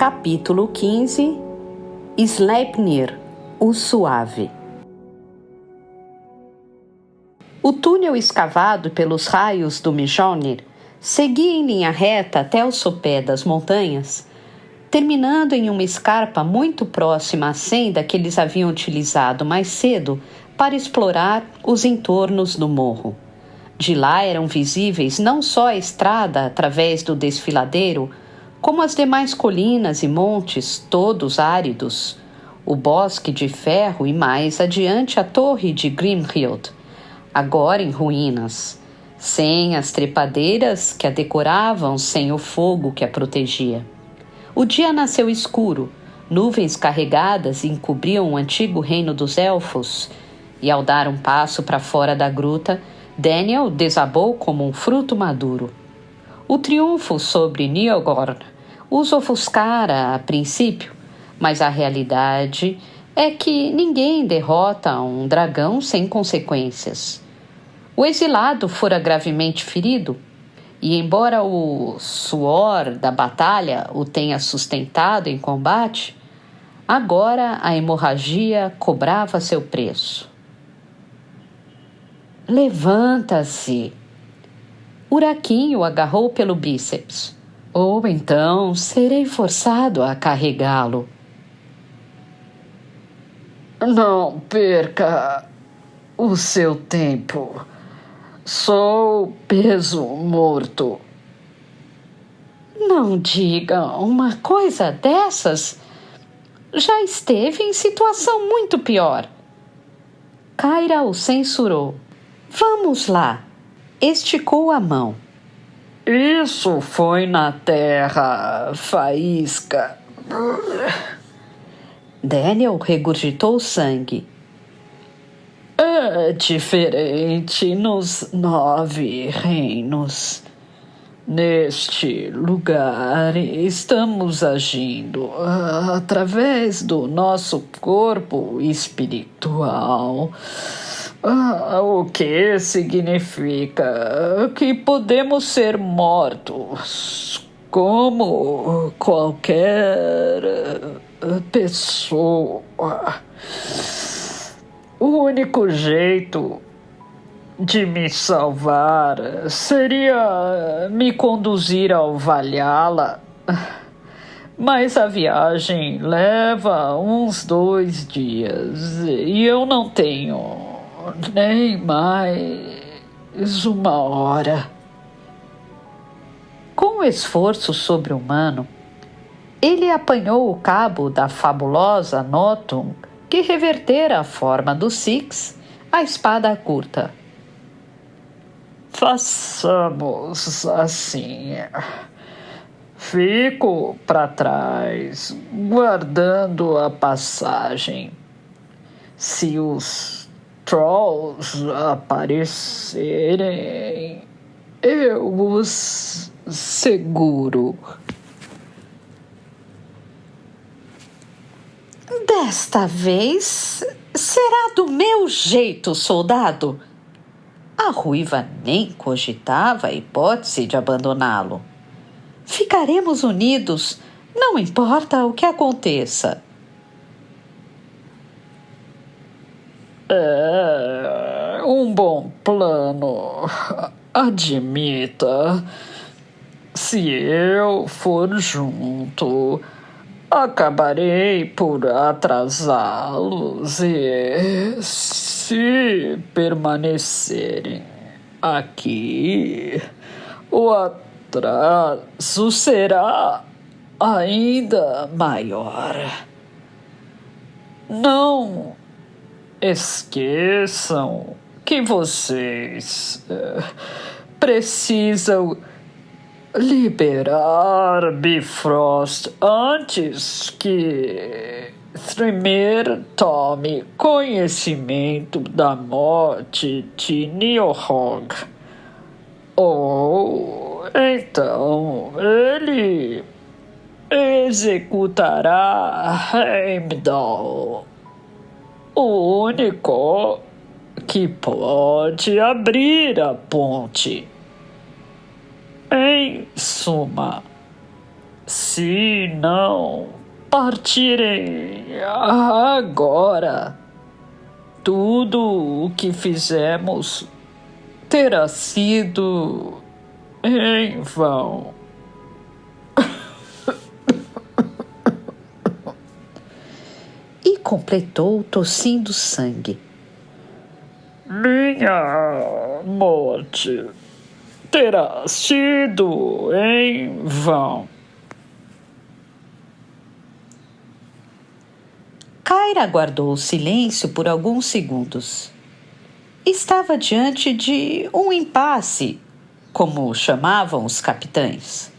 Capítulo 15. Sleipnir, o Suave. O túnel escavado pelos raios do Mjolnir seguia em linha reta até o sopé das montanhas, terminando em uma escarpa muito próxima à senda que eles haviam utilizado mais cedo para explorar os entornos do morro. De lá eram visíveis não só a estrada através do desfiladeiro, como as demais colinas e montes, todos áridos, o bosque de ferro e mais adiante a torre de Grimhild, agora em ruínas, sem as trepadeiras que a decoravam, sem o fogo que a protegia. O dia nasceu escuro, nuvens carregadas encobriam o antigo reino dos elfos, e ao dar um passo para fora da gruta, Daniel desabou como um fruto maduro. O triunfo sobre Niogorn os ofuscara a princípio, mas a realidade é que ninguém derrota um dragão sem consequências. O exilado fora gravemente ferido, e embora o suor da batalha o tenha sustentado em combate, agora a hemorragia cobrava seu preço. Levanta-se! Urakin o agarrou pelo bíceps. Ou então serei forçado a carregá-lo. Não perca o seu tempo. Sou peso morto. Não diga uma coisa dessas. Já esteve em situação muito pior. Kyra o censurou. Vamos lá. Esticou a mão. Isso foi na terra, faísca. Daniel regurgitou sangue. É diferente nos 9 reinos. Neste lugar, estamos agindo através do nosso corpo espiritual. O que significa que podemos ser mortos como qualquer pessoa. O único jeito de me salvar seria me conduzir ao Valhalla, mas a viagem leva uns 2 dias e eu não tenho nem mais 1 hora. Com um esforço sobre-humano, ele apanhou o cabo da fabulosa Nothung que revertera a forma do Six, a espada curta. Façamos assim. Fico para trás, guardando a passagem. Se os Trolls aparecerem, eu os seguro. Desta vez será do meu jeito, soldado. A ruiva nem cogitava a hipótese de abandoná-lo. Ficaremos unidos, não importa o que aconteça. É um bom plano, admita. Se eu for junto, acabarei por atrasá-los e, se permanecerem aqui, o atraso será ainda maior. Não esqueçam que vocês precisam liberar Bifrost antes que Thrymr tome conhecimento da morte de Nihilrog. Ou então ele executará Heimdall, o único que pode abrir a ponte. Em suma, Se não partirem agora, tudo o que fizemos terá sido em vão. E completou tossindo sangue. Minha morte terá sido em vão. Kyra guardou o silêncio por alguns segundos. Estava diante de um impasse, como chamavam os capitães.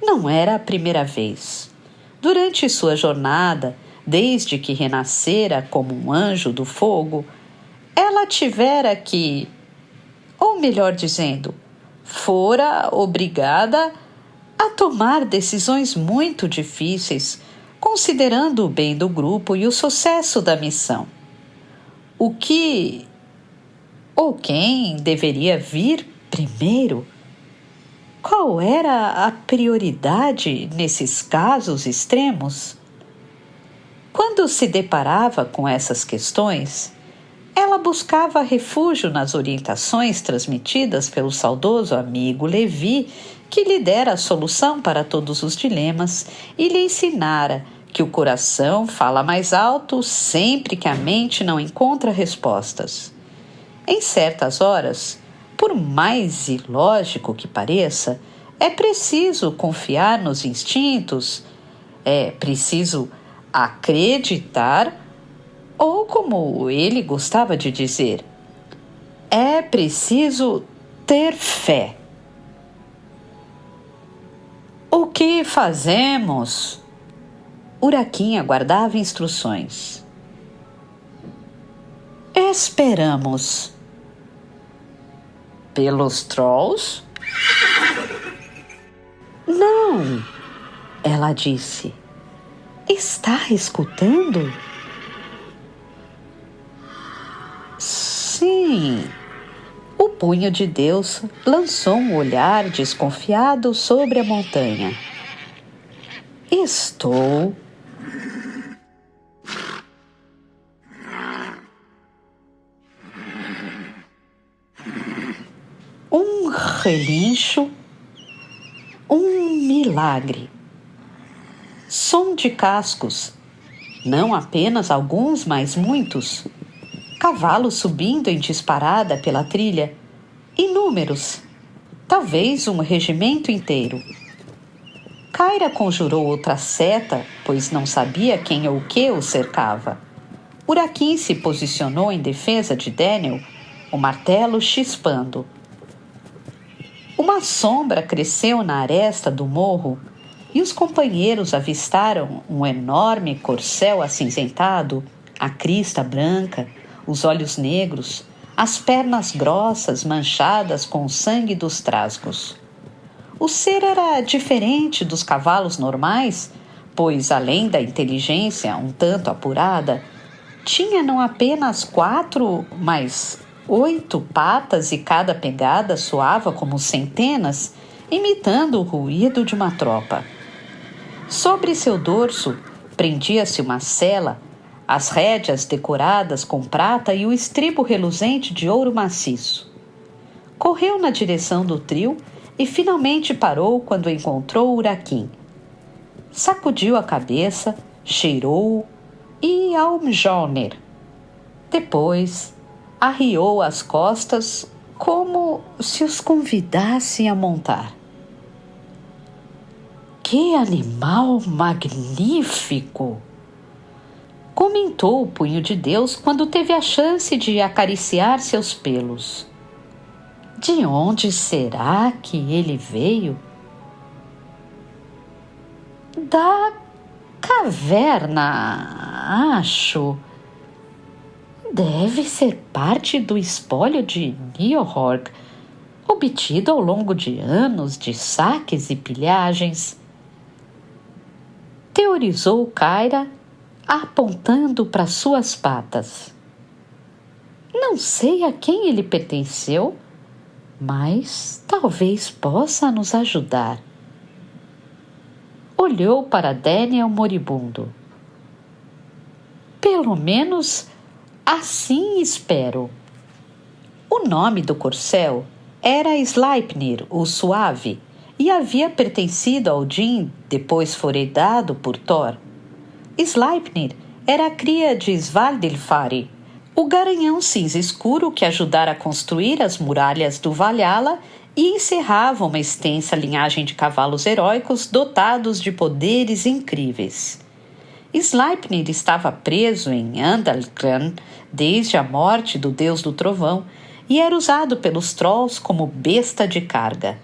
Não era a primeira vez. Durante sua jornada, desde que renascera como um anjo do fogo, ela tivera que, ou melhor dizendo, fora obrigada a tomar decisões muito difíceis, considerando o bem do grupo e o sucesso da missão. O que ou quem deveria vir primeiro? Qual era a prioridade nesses casos extremos? Quando se deparava com essas questões, ela buscava refúgio nas orientações transmitidas pelo saudoso amigo Levi, que lhe dera a solução para todos os dilemas e lhe ensinara que o coração fala mais alto sempre que a mente não encontra respostas. Em certas horas, por mais ilógico que pareça, é preciso confiar nos instintos, é preciso acreditar, ou como ele gostava de dizer, é preciso ter fé. O que fazemos? Uraquim aguardava instruções. Esperamos. Pelos trolls? Não, ela disse. Está escutando? Sim. O punho de Deus lançou um olhar desconfiado sobre a montanha. Estou. Um relincho, um milagre. Som de cascos, não apenas alguns, mas muitos. Cavalos subindo em disparada pela trilha, inúmeros, talvez um regimento inteiro. Kyra conjurou outra seta, pois não sabia quem ou o que o cercava. Uraquim se posicionou em defesa de Daniel, o martelo chispando. Uma sombra cresceu na aresta do morro e os companheiros avistaram um enorme corcel acinzentado, a crista branca, os olhos negros, as pernas grossas manchadas com o sangue dos trasgos. O ser era diferente dos cavalos normais, pois, além da inteligência um tanto apurada, tinha não apenas 4, mas 8 patas e cada pegada soava como centenas, imitando o ruído de uma tropa. Sobre seu dorso prendia-se uma sela, as rédeas decoradas com prata e o estribo reluzente de ouro maciço. Correu na direção do trio e finalmente parou quando encontrou Uraquim. Sacudiu a cabeça, cheirou e Almjoner. Depois arriou as costas como se os convidasse a montar. Que animal magnífico! Comentou o punho de Deus quando teve a chance de acariciar seus pelos. De onde será que ele veio? Da caverna, acho. Deve ser parte do espólio de Niohorg, obtido ao longo de anos de saques e pilhagens. Teorizou Kyra, apontando para suas patas. Não sei a quem ele pertenceu, mas talvez possa nos ajudar. olhou para Daniel moribundo. Pelo menos assim espero. O nome do corcel era Sleipnir, o Suave, e havia pertencido a Odin, depois fora herdado por Thor. Sleipnir era a cria de Svadilfari, o garanhão cinza escuro que ajudara a construir as muralhas do Valhalla e encerrava uma extensa linhagem de cavalos heróicos dotados de poderes incríveis. Sleipnir estava preso em Andalgran desde a morte do deus do trovão e era usado pelos Trolls como besta de carga.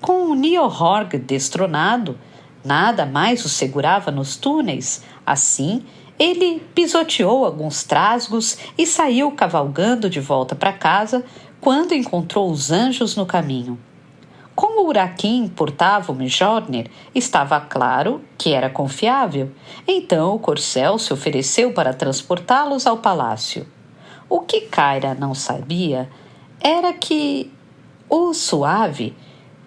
Com o Niohorg destronado, nada mais o segurava nos túneis. Assim, ele pisoteou alguns trasgos e saiu cavalgando de volta para casa quando encontrou os anjos no caminho. Como Urakin portava o Mjolnir, estava claro que era confiável. Então o corcel se ofereceu para transportá-los ao palácio. O que Kyra não sabia era que o Suave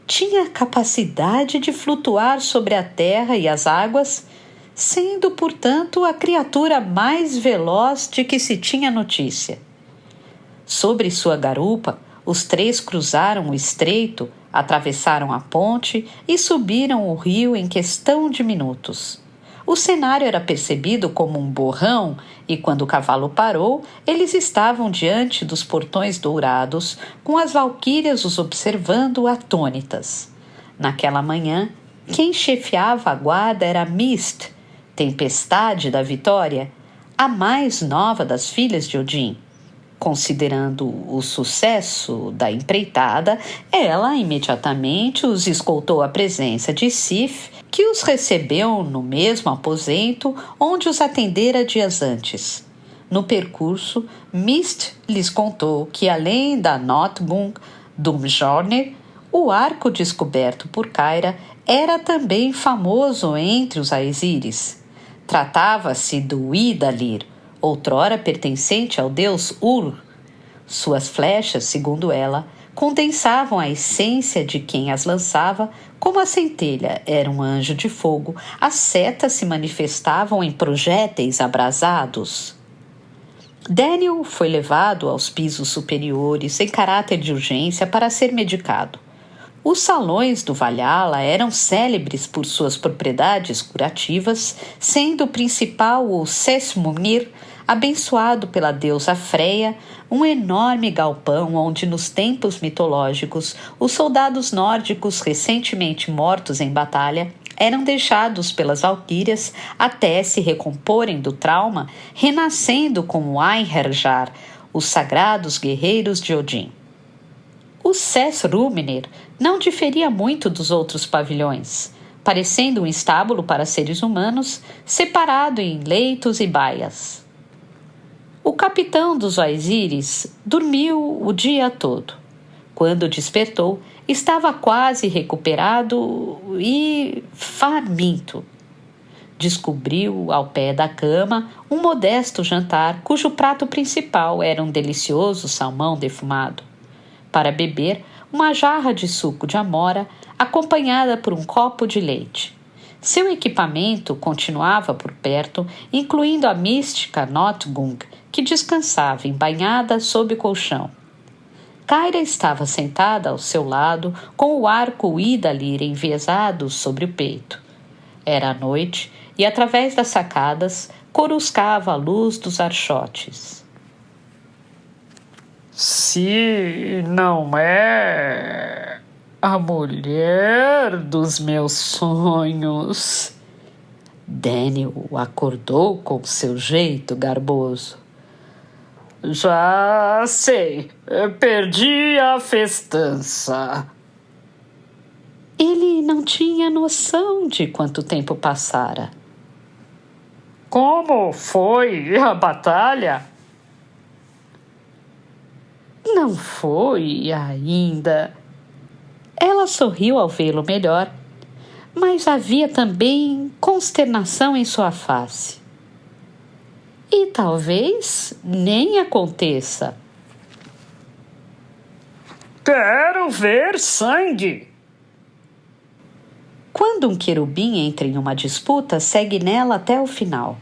tinha capacidade de flutuar sobre a terra e as águas, sendo, portanto, a criatura mais veloz de que se tinha notícia. Sobre sua garupa, os três cruzaram o estreito, atravessaram a ponte e subiram o rio em questão de minutos. O cenário era percebido como um borrão e, quando o cavalo parou, eles estavam diante dos portões dourados, com as valquírias os observando atônitas. Naquela manhã, quem chefiava a guarda era Mist, Tempestade da Vitória, a mais nova das filhas de Odin. Considerando o sucesso da empreitada, ela imediatamente os escoltou à presença de Sif, que os recebeu no mesmo aposento onde os atendera dias antes. No percurso, Mist lhes contou que, além da Notgung do Mjolnir, o arco descoberto por Kyra era também famoso entre os Aesiris. Tratava-se do Idalir, outrora pertencente ao deus Ur. Suas flechas, segundo ela, condensavam a essência de quem as lançava. Como a centelha era um anjo de fogo, as setas se manifestavam em projéteis abrasados. Daniel foi levado aos pisos superiores em caráter de urgência para ser medicado. Os salões do Valhalla eram célebres por suas propriedades curativas, sendo o principal o Sesmunir, abençoado pela deusa Freya, um enorme galpão onde, nos tempos mitológicos, os soldados nórdicos recentemente mortos em batalha eram deixados pelas valquírias até se recomporem do trauma, renascendo como Einherjar, os sagrados guerreiros de Odin. O Sessrúmnir não diferia muito dos outros pavilhões, parecendo um estábulo para seres humanos, separado em leitos e baias. O capitão dos Aesiris dormiu o dia todo. Quando despertou, estava quase recuperado e faminto. Descobriu ao pé da cama um modesto jantar cujo prato principal era um delicioso salmão defumado. Para beber, uma jarra de suco de amora acompanhada por um copo de leite. Seu equipamento continuava por perto, incluindo a mística Notgung, que descansava embainhada sob o colchão. Kyra estava sentada ao seu lado, com o arco Idalir enviesado sobre o peito. Era a noite e, através das sacadas, coruscava a luz dos archotes. Se não é a mulher dos meus sonhos. Daniel acordou com seu jeito garboso. Já sei, perdi a festança. Ele não tinha noção de quanto tempo passara. Como foi a batalha? Não foi ainda. Ela sorriu ao vê-lo melhor, mas havia também consternação em sua face. E talvez nem aconteça. Quero ver sangue. Quando um querubim entra em uma disputa, segue nela até o final.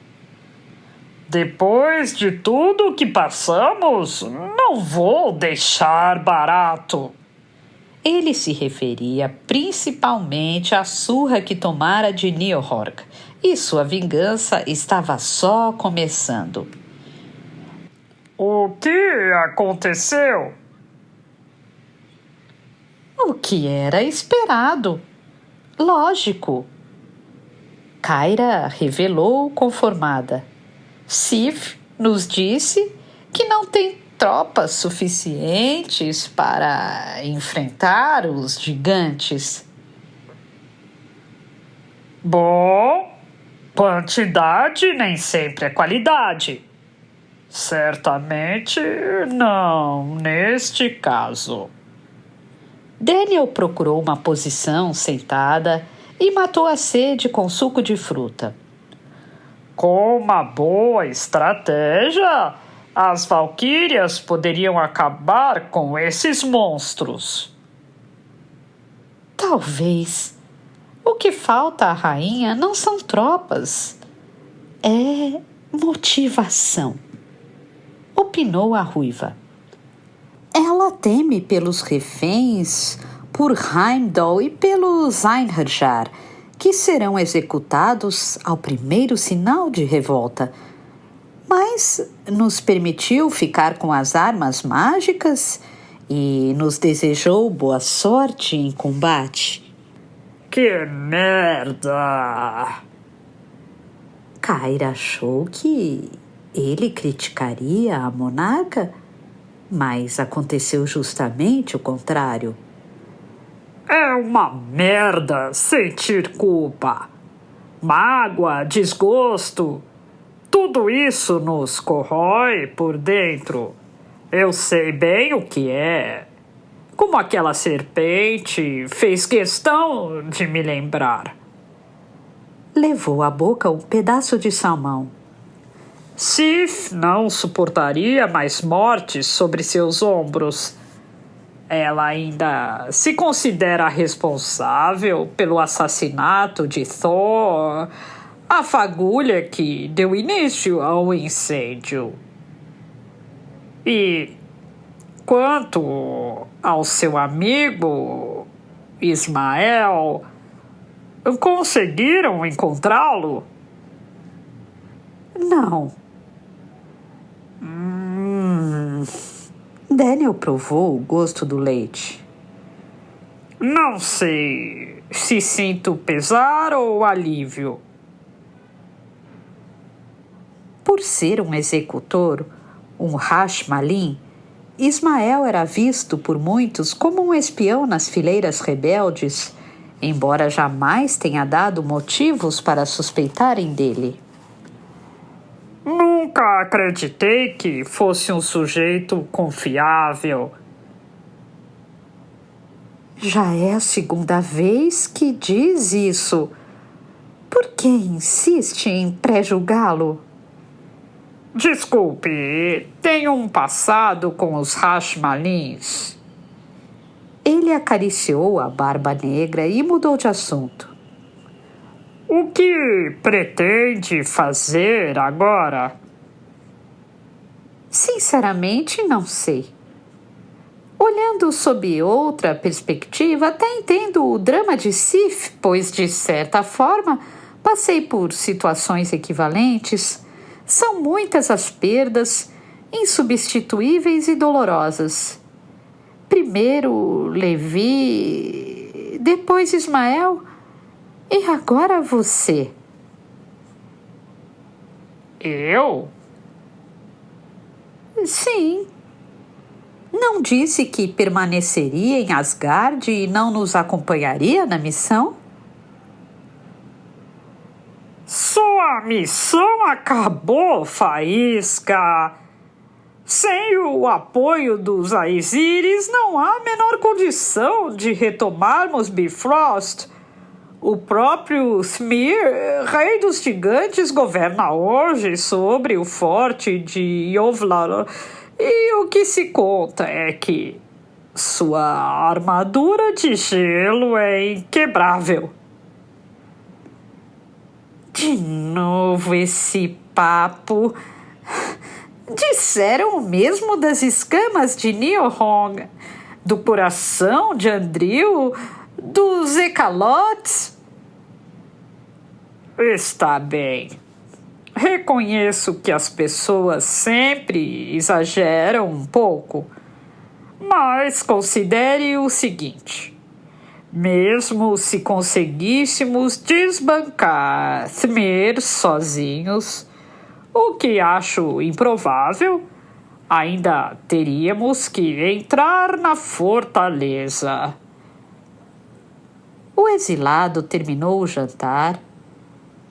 Depois de tudo que passamos, não vou deixar barato. Ele se referia principalmente à surra que tomara de Niorhorg, e sua vingança estava só começando. O que aconteceu? O que era esperado. Lógico. Kyra revelou conformada. Sif nos disse que não tem tropas suficientes para enfrentar os gigantes. Bom, quantidade nem sempre é qualidade. Certamente não neste caso. Daniel procurou uma posição sentada e matou a sede com suco de fruta. Com uma boa estratégia, as valquírias poderiam acabar com esses monstros. Talvez. O que falta à rainha não são tropas, é motivação, opinou a ruiva. Ela teme pelos reféns, por Heimdall e pelos Einherjar, que serão executados ao primeiro sinal de revolta. Mas nos permitiu ficar com as armas mágicas e nos desejou boa sorte em combate. Que merda! Kyra achou que ele criticaria a monarca, mas aconteceu justamente o contrário. É uma merda sentir culpa, mágoa, desgosto. Tudo isso nos corrói por dentro. Eu sei bem o que é. Como aquela serpente fez questão de me lembrar. Levou à boca um pedaço de salmão. Sif não suportaria mais mortes sobre seus ombros. Ela ainda se considera responsável pelo assassinato de Thor, a fagulha que deu início ao incêndio. E quanto ao seu amigo Ismael, conseguiram encontrá-lo? Não. Daniel provou o gosto do leite. Não sei se sinto pesar ou alívio. Por ser um executor, um Rashmalin, Ismael era visto por muitos como um espião nas fileiras rebeldes, embora jamais tenha dado motivos para suspeitarem dele. Nunca acreditei que fosse um sujeito confiável. Já é a segunda vez que diz isso. Por que insiste em pré-julgá-lo? Desculpe, tenho um passado com os Rashmalins. Ele acariciou a barba negra e mudou de assunto. O que pretende fazer agora? Sinceramente, não sei. Olhando sob outra perspectiva, até entendo o drama de Sif, pois, de certa forma, passei por situações equivalentes. São muitas as perdas, insubstituíveis e dolorosas. Primeiro Levi, depois Ismael e agora você. Eu? Sim. Não disse que permaneceria em Asgard e não nos acompanharia na missão? Sua missão acabou, Faísca. Sem o apoio dos Aesiris, não há a menor condição de retomarmos Bifrost. O próprio Smir, rei dos gigantes, governa hoje sobre o forte de Yovlar. E o que se conta é que sua armadura de gelo é inquebrável. De novo esse papo. Disseram o mesmo das escamas de Niohong, do coração de Andril, dos ecalotes. Está bem. Reconheço que as pessoas sempre exageram um pouco, mas considere o seguinte: mesmo se conseguíssemos desbancar Thmir sozinhos, o que acho improvável, ainda teríamos que entrar na fortaleza. O exilado terminou o jantar,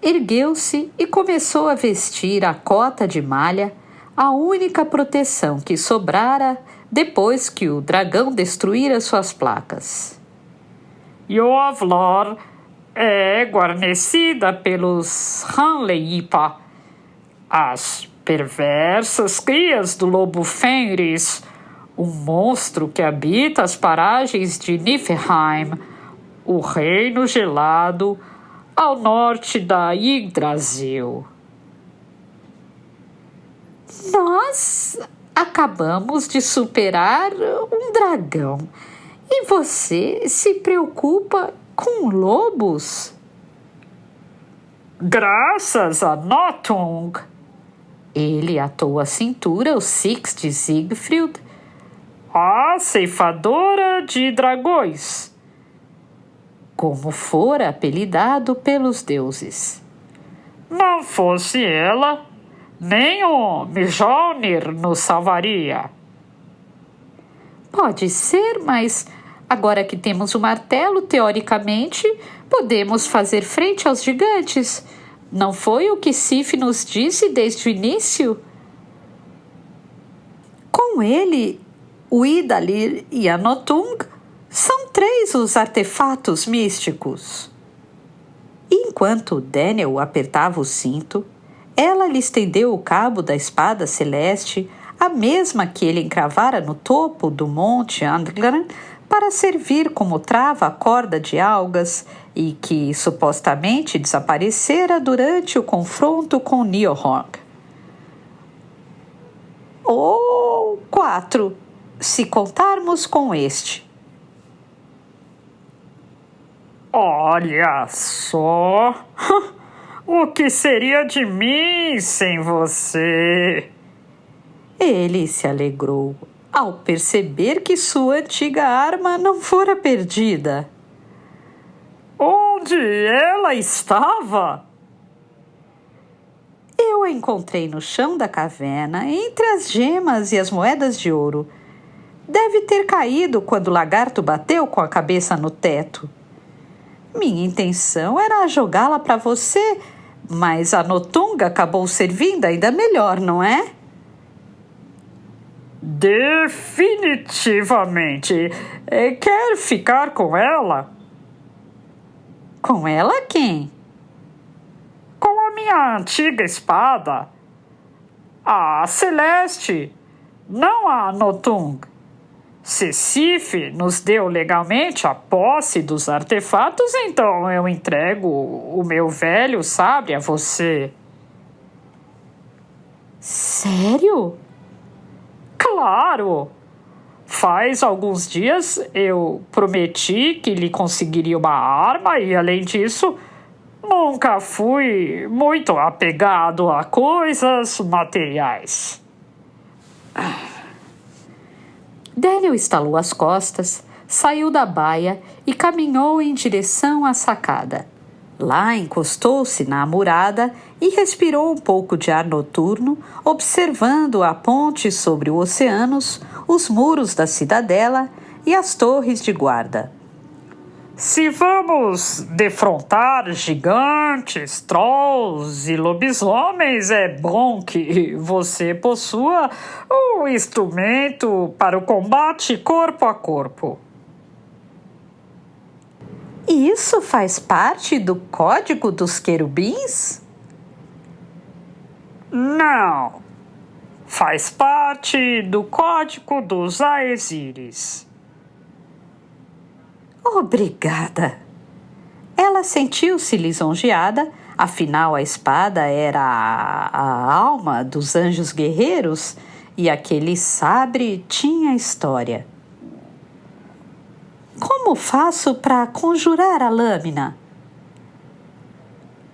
ergueu-se e começou a vestir a cota de malha, a única proteção que sobrara depois que o dragão destruíra suas placas. Yovlor é guarnecida pelos Hanleipa, as perversas crias do lobo Fenris, um monstro que habita as paragens de Niflheim, o reino gelado, ao norte da Yggdrasil. Nós acabamos de superar um dragão e você se preocupa com lobos? Graças a Notung. Ele atou à cintura o Six de Siegfried, A ceifadora de dragões, como fora apelidado pelos deuses. Não fosse ela, nem o Mjolnir nos salvaria. Pode ser, mas agora que temos o martelo, teoricamente, podemos fazer frente aos gigantes. Não foi o que Sif nos disse desde o início? Com ele, o Idalir e a Notung são 3 os artefatos místicos. E enquanto Daniel apertava o cinto, ela lhe estendeu o cabo da espada celeste, a mesma que ele encravara no topo do monte Andglan, para servir como trava à corda de algas e que supostamente desaparecera durante o confronto com Niohong. Ou 4, se contarmos com este. Olha só! O que seria de mim sem você? Ele se alegrou ao perceber que sua antiga arma não fora perdida. Onde ela estava? Eu a encontrei no chão da caverna, entre as gemas e as moedas de ouro. Deve ter caído quando o lagarto bateu com a cabeça no teto. Minha intenção era jogá-la para você, mas a Notunga acabou servindo ainda melhor, não é? Definitivamente. Quer ficar com ela? Com ela quem? Com a minha antiga espada. A Celeste, não a Notung. Se Sif nos deu legalmente a posse dos artefatos, então eu entrego o meu velho sabre a você. Sério? Claro! Faz alguns dias eu prometi que lhe conseguiria uma arma e, além disso, nunca fui muito apegado a coisas materiais. Daniel estalou as costas, saiu da baia e caminhou em direção à sacada. Lá encostou-se na murada e respirou um pouco de ar noturno, observando a ponte sobre o oceano, os muros da cidadela e as torres de guarda. Se vamos defrontar gigantes, trolls e lobisomens, é bom que você possua um instrumento para o combate corpo a corpo. Isso faz parte do Código dos Querubins? Não. Faz parte do Código dos Aesiris. Obrigada. Ela sentiu-se lisonjeada Afinal, a espada era a alma dos anjos guerreiros e aquele sabre tinha história. Como faço para conjurar a lâmina?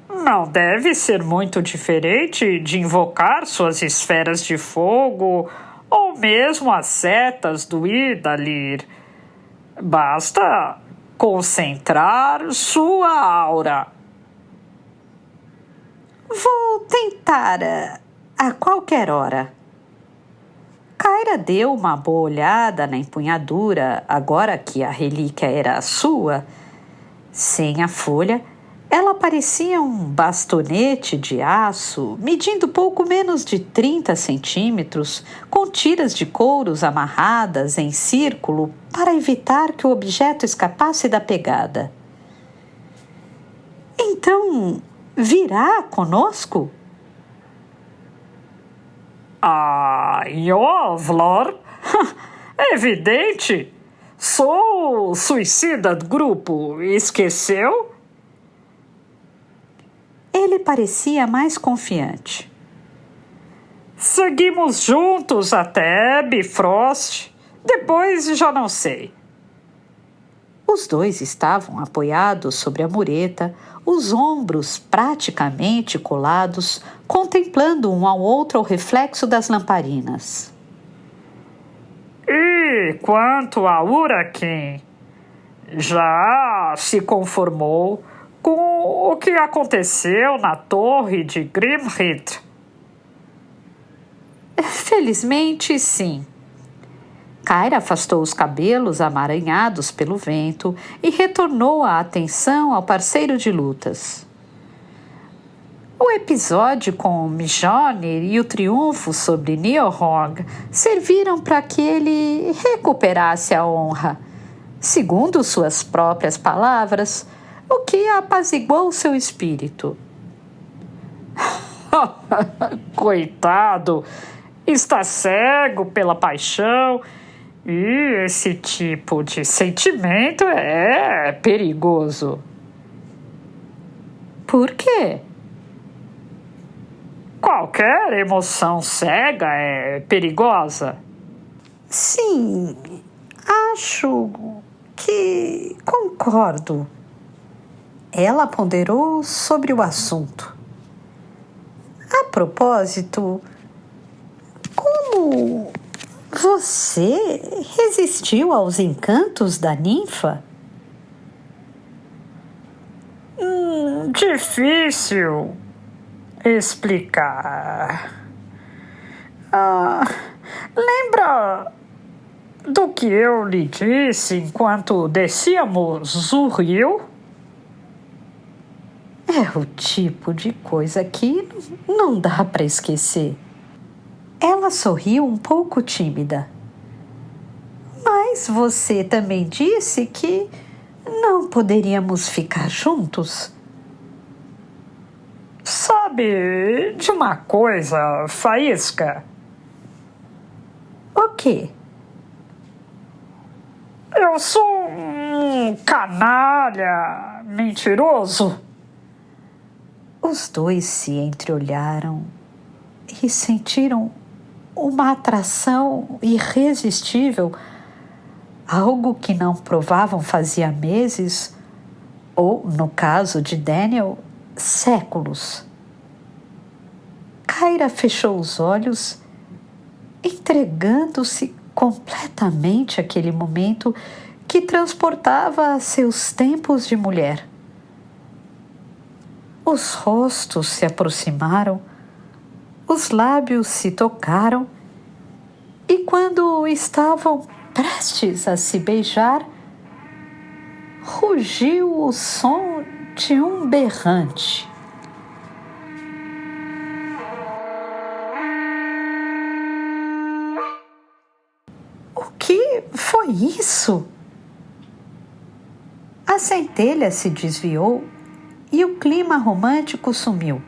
Não deve ser muito diferente de invocar suas esferas de fogo ou mesmo as setas do Idalir. Basta concentrar sua aura. Vou tentar a qualquer hora. Kyra deu uma boa olhada na empunhadura, agora que a relíquia era sua. Sem a folha, ela parecia um bastonete de aço, medindo pouco menos de 30 centímetros, com tiras de couros amarradas em círculo para evitar que o objeto escapasse da pegada. Então, virá conosco? Iovlor? É evidente. Sou o suicida do grupo. Esqueceu? Ele parecia mais confiante. Seguimos juntos até Bifrost. Depois já não sei. Os dois estavam apoiados sobre a mureta, os ombros praticamente colados, contemplando um ao outro o reflexo das lamparinas. E quanto a Urakin, já se conformou com o que aconteceu na torre de Grimhrit? Felizmente, sim. Kyra afastou os cabelos amaranhados pelo vento e retornou a atenção ao parceiro de lutas. O episódio com Mjolnir e o triunfo sobre Nihilrog serviram para que ele recuperasse a honra, segundo suas próprias palavras, o que apaziguou seu espírito. Coitado, está cego pela paixão e esse tipo de sentimento é perigoso. Por quê? Qualquer emoção cega é perigosa. Sim, acho que concordo. Ela ponderou sobre o assunto. A propósito, como você resistiu aos encantos da ninfa? Difícil explicar. Lembra do que eu lhe disse enquanto descíamos o rio? É o tipo de coisa que não dá para esquecer. Ela sorriu um pouco tímida. Mas você também disse que não poderíamos ficar juntos? Sabe de uma coisa, Faísca? O quê? Eu sou um canalha mentiroso. Os dois se entreolharam e sentiram uma atração irresistível, algo que não provavam fazia meses, ou, no caso de Daniel, séculos. Kyra fechou os olhos, entregando-se completamente àquele momento que transportava seus tempos de mulher. Os rostos se aproximaram, os lábios se tocaram e, quando estavam prestes a se beijar, rugiu o som de um berrante. O que foi isso? A centelha se desviou e o clima romântico sumiu.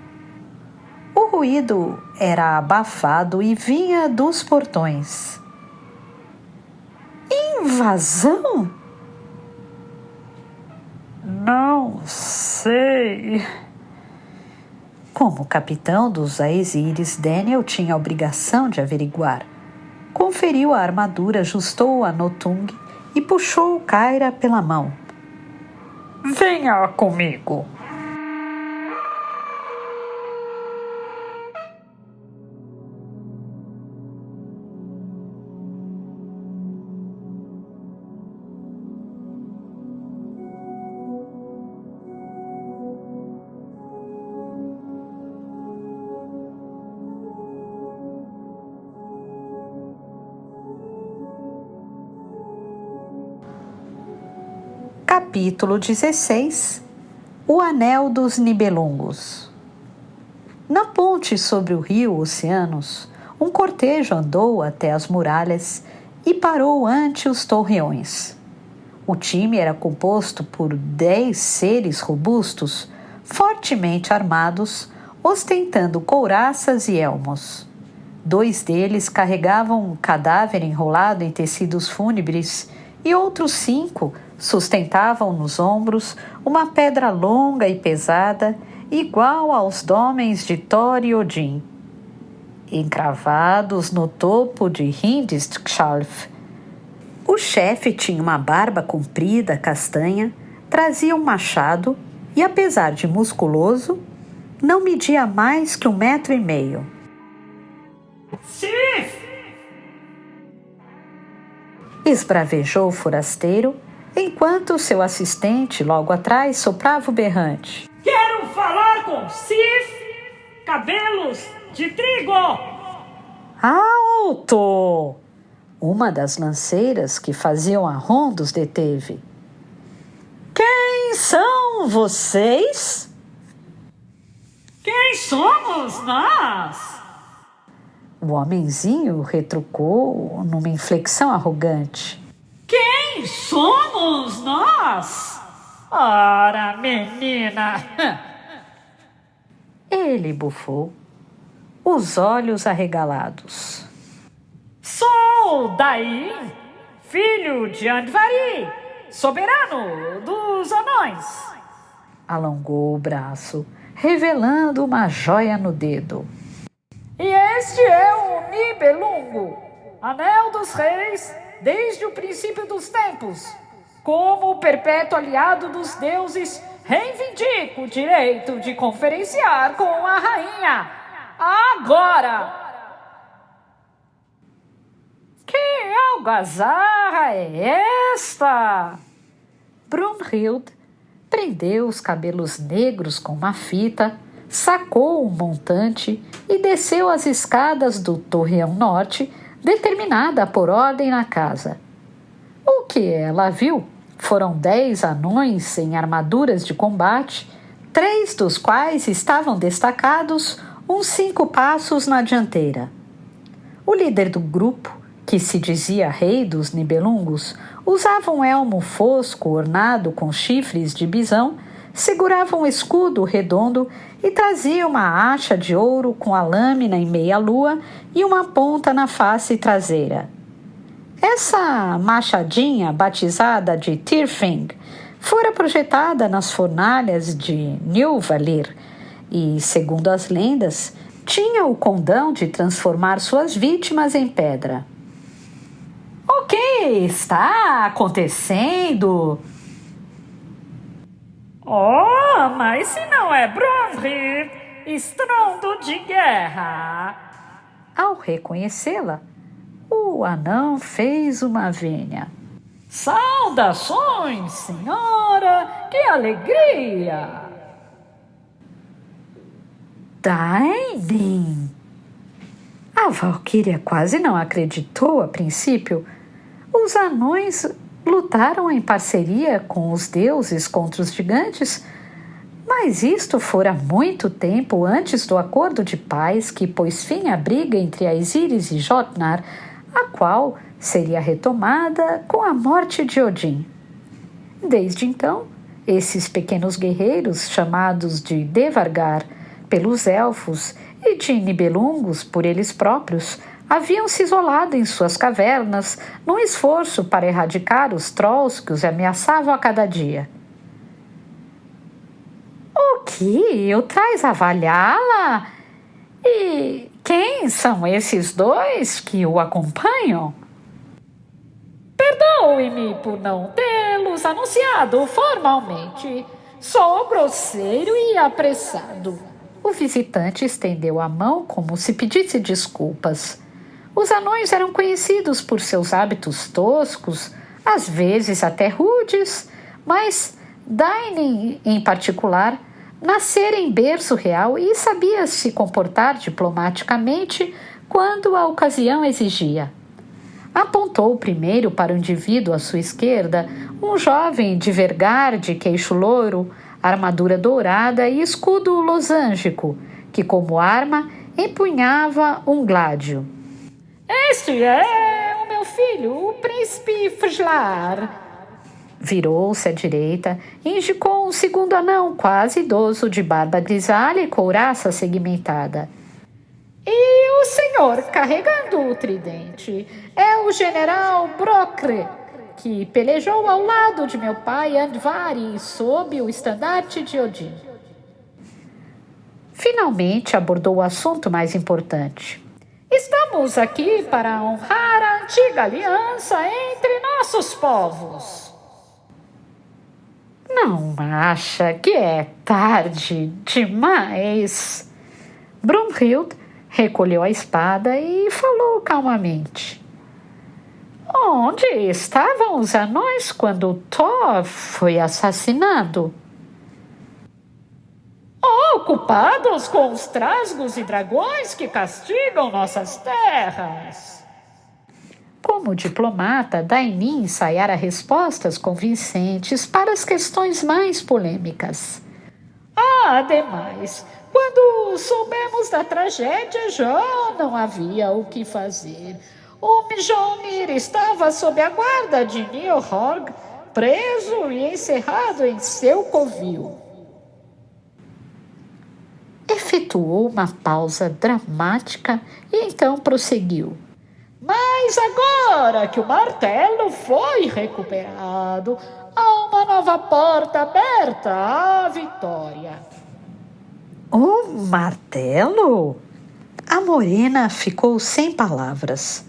O ruído era abafado e vinha dos portões. Invasão? Não sei. Como capitão dos Aesíris, Daniel tinha a obrigação de averiguar. Conferiu a armadura, ajustou-a no Tung e puxou Kyra pela mão. Venha comigo. Capítulo 16. O Anel dos Nibelungos. Na ponte sobre o rio Oceanos, um cortejo andou até as muralhas e parou ante os torreões. O time era composto por 10 seres robustos, fortemente armados, ostentando couraças e elmos. 2 deles carregavam um cadáver enrolado em tecidos fúnebres e outros 5 sustentavam nos ombros uma pedra longa e pesada, igual aos dômenes de Thor e Odin. Encravados no topo de Hindiskalf, o chefe tinha uma barba comprida, castanha, trazia um machado e, apesar de musculoso, não media mais que 1,5 metros. Sif! Esbravejou o forasteiro, enquanto seu assistente, logo atrás, soprava o berrante. Quero falar com Sif Cabelos de Trigo! Alto! Uma das lanceiras que faziam arrondos deteve. Quem são vocês? Quem somos nós? O homenzinho retrucou numa inflexão arrogante. Quem somos nós? Ora, menina! Ele bufou, os olhos arregalados. Sou Dain, filho de Andvari, soberano dos anões. Alongou o braço, revelando uma joia no dedo. E este é o Nibelungo, anel dos reis desde o princípio dos tempos. Como perpétuo aliado dos deuses, reivindico o direito de conferenciar com a rainha. Agora! Que algazarra é esta? Brunhild prendeu os cabelos negros com uma fita, sacou um montante e desceu as escadas do torreão norte, determinada a pôr ordem na casa. O que ela viu foram 10 anões em armaduras de combate, 3 dos quais estavam destacados uns 5 passos na dianteira. O líder do grupo, que se dizia rei dos Nibelungos, usava um elmo fosco ornado com chifres de bisão, segurava um escudo redondo e trazia uma acha de ouro com a lâmina em meia-lua e uma ponta na face traseira. Essa machadinha, batizada de Tyrfing, fora projetada nas fornalhas de Nilvalir e, segundo as lendas, tinha o condão de transformar suas vítimas em pedra. O que está acontecendo? Oh, mas se não é Brunhild, estrondo de guerra. Ao reconhecê-la, o anão fez uma vênia. Saudações, senhora! Que alegria! Dainin! A valquíria quase não acreditou a princípio. Os anões lutaram em parceria com os deuses contra os gigantes, mas isto fora muito tempo antes do acordo de paz que pôs fim à briga entre Aesíris e Jotnar, a qual seria retomada com a morte de Odin. Desde então, esses pequenos guerreiros, chamados de Devargar pelos elfos e de Nibelungos por eles próprios, haviam se isolado em suas cavernas num esforço para erradicar os trolls que os ameaçavam a cada dia. O que o traz a Valhalla? E quem são esses dois que o acompanham? Perdoe-me por não tê-los anunciado formalmente. Sou grosseiro e apressado. O visitante estendeu a mão como se pedisse desculpas. Os anões eram conhecidos por seus hábitos toscos, às vezes até rudes, mas Dain, em particular, nascera em berço real e sabia se comportar diplomaticamente quando a ocasião exigia. Apontou primeiro para o indivíduo à sua esquerda, um jovem de vergar de queixo louro, armadura dourada e escudo losângico, que como arma empunhava um gládio. Este é o meu filho, o príncipe Frijlar. Virou-se à direita e indicou um segundo anão, quase idoso, de barba grisalha e couraça segmentada. E o senhor, carregando o tridente, é o general Brokre, que pelejou ao lado de meu pai Andvari sob o estandarte de Odin. Finalmente abordou o assunto mais importante. Estamos aqui para honrar a antiga aliança entre nossos povos. Não acha que é tarde demais? Brunhild recolheu a espada e falou calmamente. Onde estavam os anões quando Thor foi assassinado? Ocupados com os trasgos e dragões que castigam nossas terras. Como diplomata, Dainin ensaiara respostas convincentes para as questões mais polêmicas. Ademais, quando soubemos da tragédia, já não havia o que fazer. O Mjolnir estava sob a guarda de Nihorg, preso e encerrado em seu covil. Efetuou uma pausa dramática e então prosseguiu. Mas agora que o martelo foi recuperado, há uma nova porta aberta à vitória. O martelo? A morena ficou sem palavras.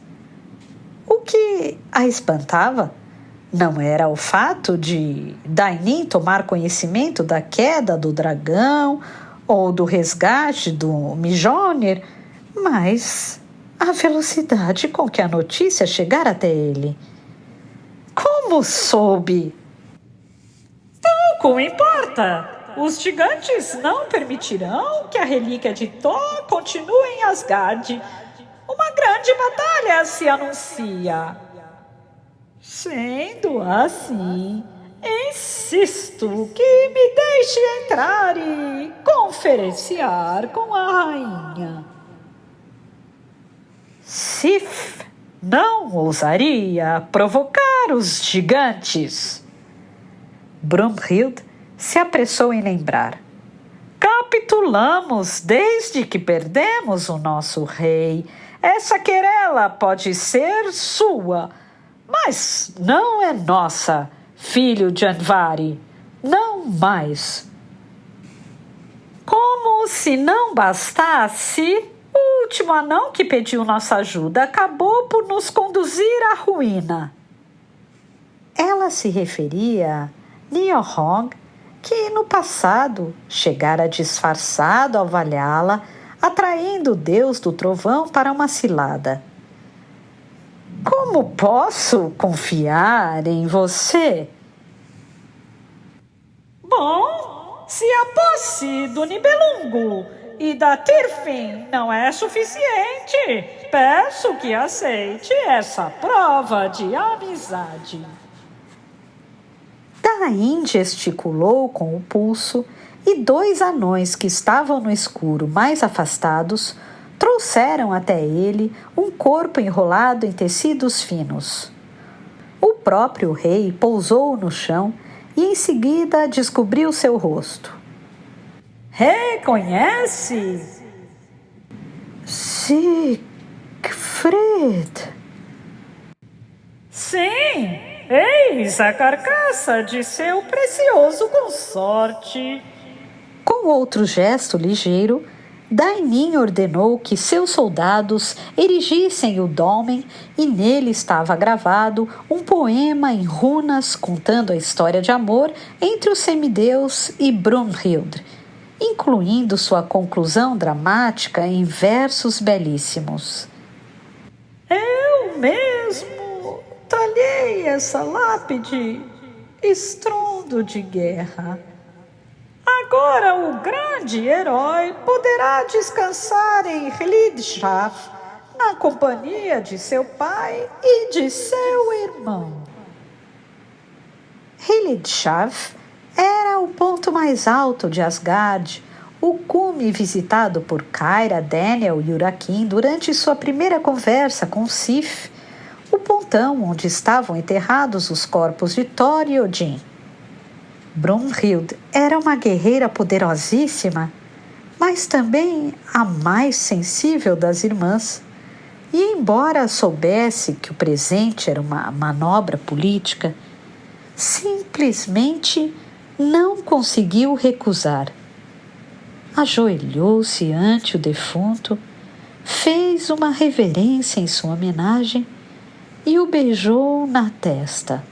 O que a espantava não era o fato de Dainin tomar conhecimento da queda do dragão ou do resgate do Mjolnir, mas a velocidade com que a notícia chegara até ele. Como soube? Pouco importa. Os gigantes não permitirão que a relíquia de Thor continue em Asgard. Uma grande batalha se anuncia. Sendo assim, insisto que me deixe entrar e conferenciar com a rainha. Sif não ousaria provocar os gigantes. Brunhild se apressou em lembrar. Capitulamos desde que perdemos o nosso rei. Essa querela pode ser sua, mas não é nossa, filho de Andvari. Não mais. Como se não bastasse, o último anão que pediu nossa ajuda acabou por nos conduzir à ruína. Ela se referia a Nihorg, que no passado chegara disfarçado ao Valhalla, atraindo o deus do trovão para uma cilada. Como posso confiar em você? Bom, se a posse do Nibelungo e da Tirfin não é suficiente, peço que aceite essa prova de amizade. Dain gesticulou com o pulso e 2 anões que estavam no escuro mais afastados trouxeram até ele um corpo enrolado em tecidos finos. O próprio rei pousou no chão e em seguida descobriu seu rosto. Reconhece? Siegfried. Sim, eis a carcaça de seu precioso consorte. Com Com outro gesto ligeiro, Dainin ordenou que seus soldados erigissem o dolmen e nele estava gravado um poema em runas contando a história de amor entre o semideus e Brunhild, incluindo sua conclusão dramática em versos belíssimos. Eu mesmo talhei essa lápide, estrondo de guerra. Agora o grande herói poderá descansar em Hlidshaf, na companhia de seu pai e de seu irmão. Hlidshaf era o ponto mais alto de Asgard, o cume visitado por Kyra, Daniel e Hurakin durante sua primeira conversa com Sif, o pontão onde estavam enterrados os corpos de Thor e Odin. Brunhild era uma guerreira poderosíssima, mas também a mais sensível das irmãs. E embora soubesse que o presente era uma manobra política, simplesmente não conseguiu recusar. Ajoelhou-se ante o defunto, fez uma reverência em sua homenagem e o beijou na testa.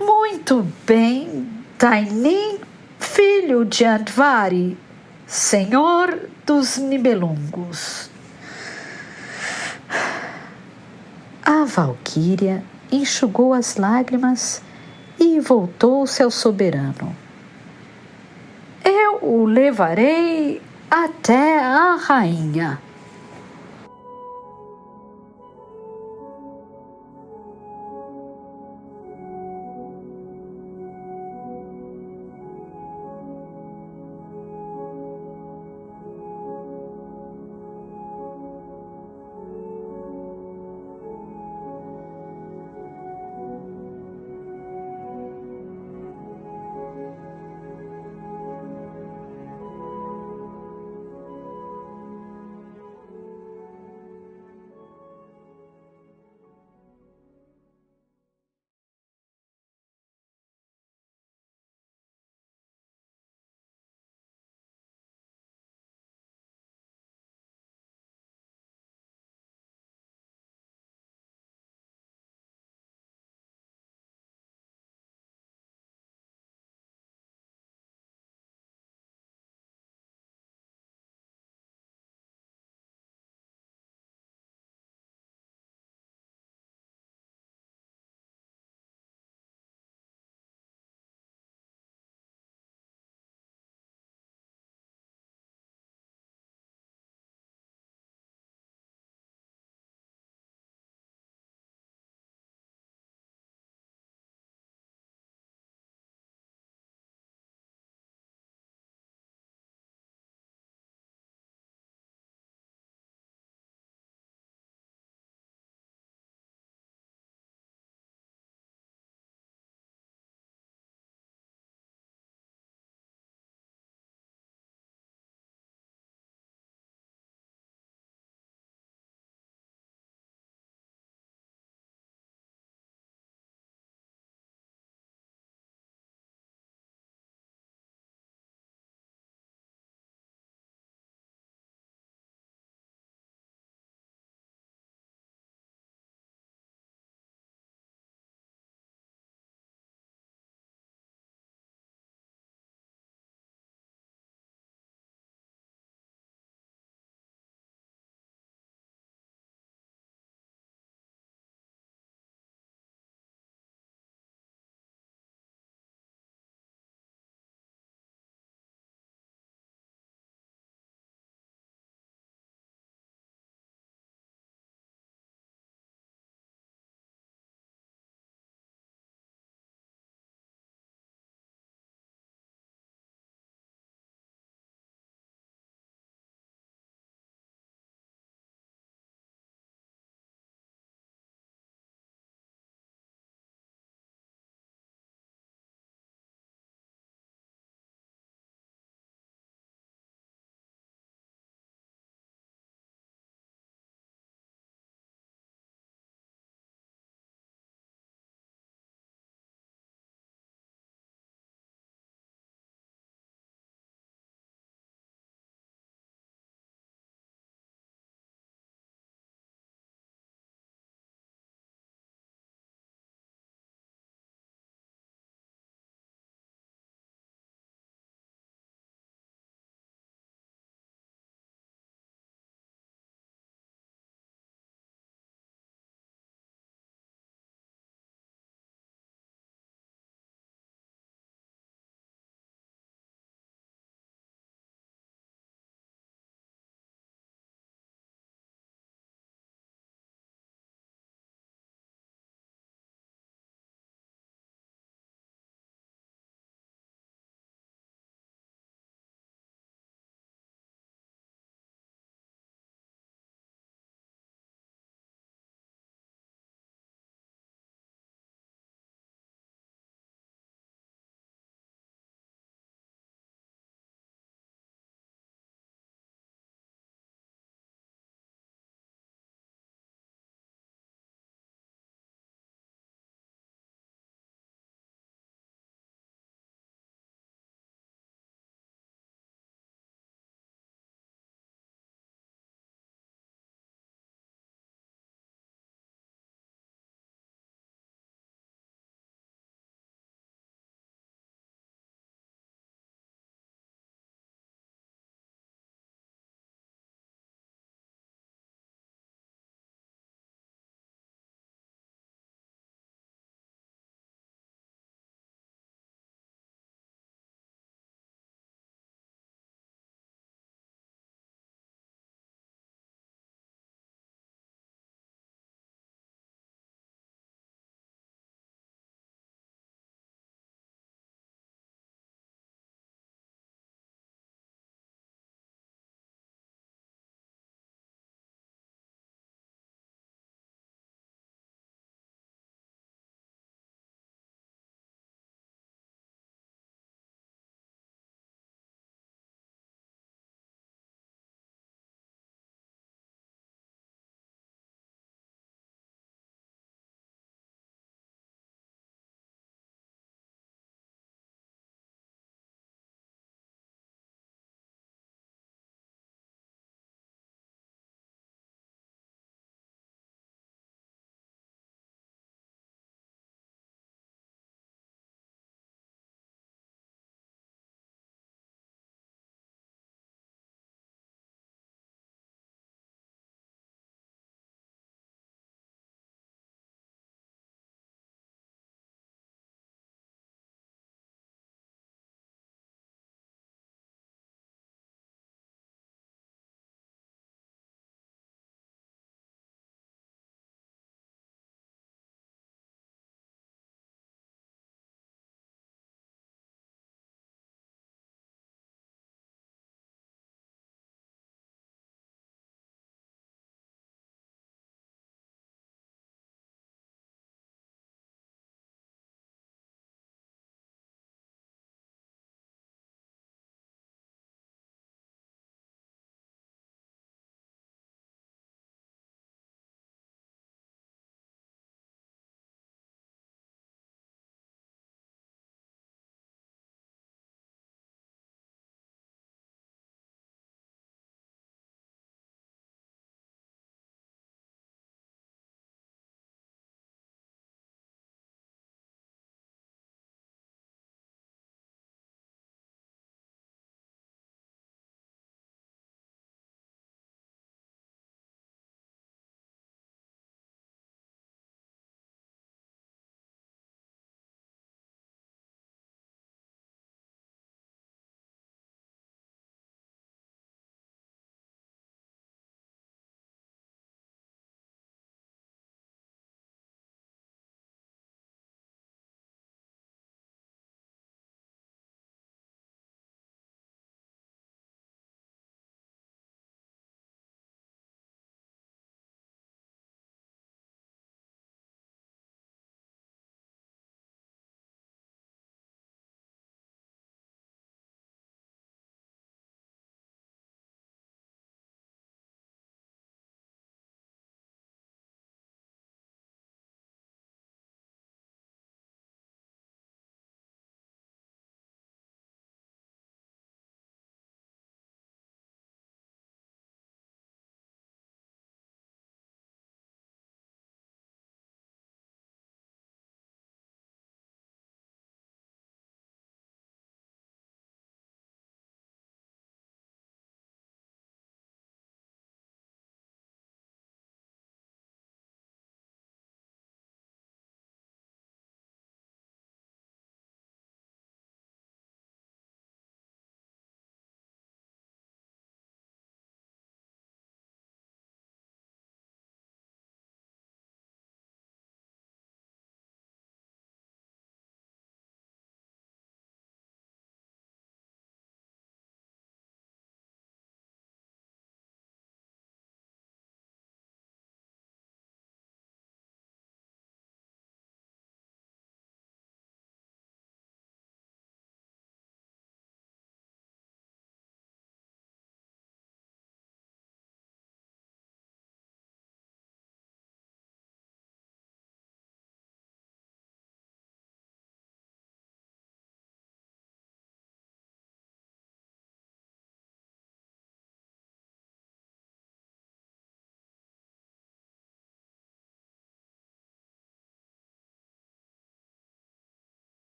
Muito bem, Dainin, filho de Andvari, senhor dos Nibelungos. A valquíria enxugou as lágrimas e voltou-se ao soberano. Eu o levarei até a rainha.